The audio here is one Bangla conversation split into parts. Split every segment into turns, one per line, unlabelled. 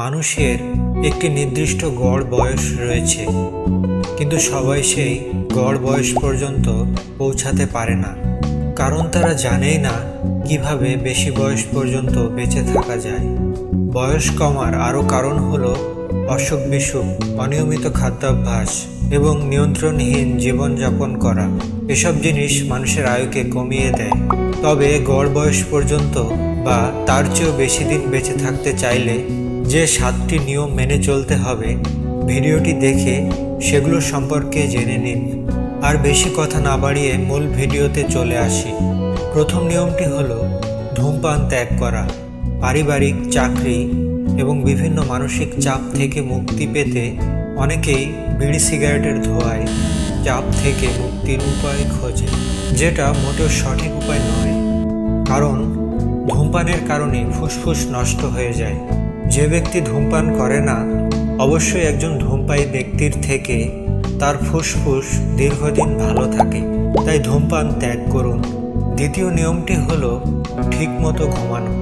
মানুষের একটি নির্দিষ্ট গড় বয়স রয়েছে, কিন্তু সবাই সেই গড় বয়স পর্যন্ত পৌঁছাতে পারে না, কারণ তারা জানেই না কিভাবে বেশি বয়স পর্যন্ত বেঁচে থাকা যায়। বয়স কমার আরও কারণ হলো অসুখ বিসুখ, অনিয়মিত খাদ্যাভ্যাস এবং নিয়ন্ত্রণহীন জীবনযাপন করা। এসব জিনিস মানুষের আয়ুকে কমিয়ে দেয়। তবে গড় বয়স পর্যন্ত বা তার চেয়েও বেশি দিন বেঁচে থাকতে চাইলে যে 7টি নিয়ম মেনে চলতে হবে, ভিডিওটি দেখে সেগুলো সম্পর্কে জেনে নিন। আর বেশি কথা না বাড়িয়ে মূল ভিডিওতে চলে আসি। প্রথম নিয়মটি হলো ধূমপান ত্যাগ করা। পারিবারিক, চাকরি এবং বিভিন্ন মানসিক চাপ থেকে মুক্তি পেতে অনেকেই বিড়ি সিগারেটের ধোঁয়ায় চাপ থেকে মুক্তির উপায় খোঁজে, যেটা মোটেও সঠিক উপায় নয়। কারণ ধূমপানের কারণে ফুসফুস নষ্ট হয়ে যায়। যে ব্যক্তি ধূমপান করে না, অবশ্যই একজন ধূমপায়ী ব্যক্তির থেকে তার ফুসফুস দীর্ঘদিন ভালো থাকে। তাই ধূমপান ত্যাগ করুন। দ্বিতীয় নিয়মটি হলো ঠিকমতো ঘুমানো।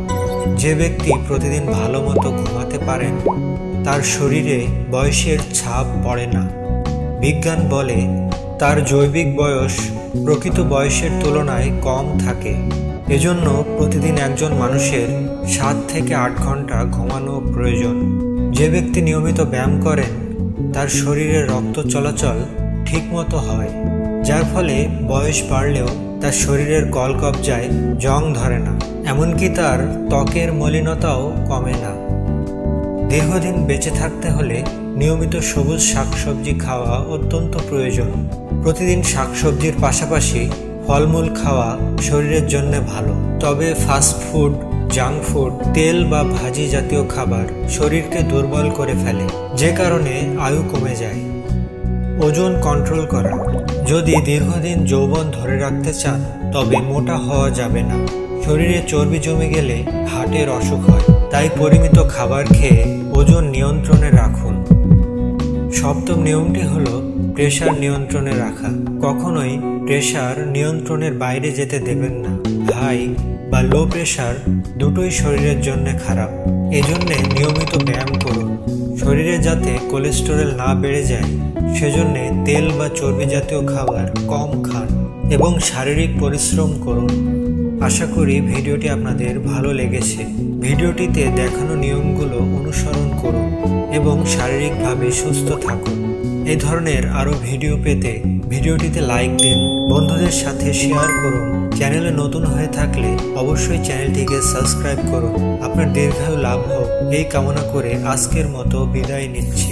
যে ব্যক্তি প্রতিদিন ভালো মতো ঘুমাতে পারেন, তার শরীরে বয়সের ছাপ পড়ে না। বিজ্ঞান বলে তার জৈবিক বয়স প্রকৃত বয়সের তুলনায় কম থাকে। এজন্য প্রতিদিন একজন মানুষের 7 থেকে 8 ঘন্টা ঘুমানো প্রয়োজন। যে ব্যক্তি নিয়মিত ব্যায়াম করেন, তার শরীরে রক্ত চলাচল ঠিকমতো হয়, যার ফলে বয়স বাড়লেও তার শরীরের কলকবজায় জং ধরে না, এমনকি তার ত্বকের মলিনতাও কমে না। দীর্ঘদিন বেঁচে থাকতে হলে নিয়মিত সবুজ শাকসবজি খাওয়া অত্যন্ত প্রয়োজন। প্রতিদিন শাকসবজির পাশাপাশি ফলমূল খাওয়া শরীরের জন্য ভালো। তবে ফাস্ট ফুড, জাঙ্ক ফুড, তেল বা ভাজি জাতীয় খাবার শরীরকে দুর্বল করে ফেলে, যে কারণে আয়ু কমে যায়। ওজন কন্ট্রোল করা। যদি দীর্ঘদিন যৌবন ধরে রাখতে চান, তবে মোটা হওয়া যাবে না। শরীরে চর্বি জমে গেলে হার্টের অসুখ হয়। তাই পরিমিত খাবার খেয়ে ওজন নিয়ন্ত্রণে রাখুন। সপ্তম নিয়মটি হলো প্রেসার নিয়ন্ত্রণে রাখা। কখনোই প্রেসার নিয়ন্ত্রণের বাইরে যেতে দেবেন না। হাই বা লো প্রেসার দুটোই শরীরের জন্য খারাপ। এজন্যে নিয়মিত ব্যায়াম করুন। শরীরে যাতে কোলেস্টেরল না বেড়ে যায়, সেজন্যে তেল বা চর্বি জাতীয় খাবার কম খান এবং শারীরিক পরিশ্রম করুন। আশা করি ভিডিওটি আপনাদের ভালো লেগেছে। ভিডিওটিতে দেখানো নিয়মগুলো অনুসরণ করুন এবং শারীরিকভাবে সুস্থ থাকুন। এই ধরনের আরও ভিডিও পেতে ভিডিওটিতে লাইক দিন, বন্ধুদের সাথে শেয়ার করুন। চ্যানেলে নতুন হয়ে থাকলে অবশ্যই চ্যানেলটিকে সাবস্ক্রাইব করুন। আপনার দীর্ঘায়ু লাভ হোক এই কামনা করে আজকের মতো বিদায় নিচ্ছি।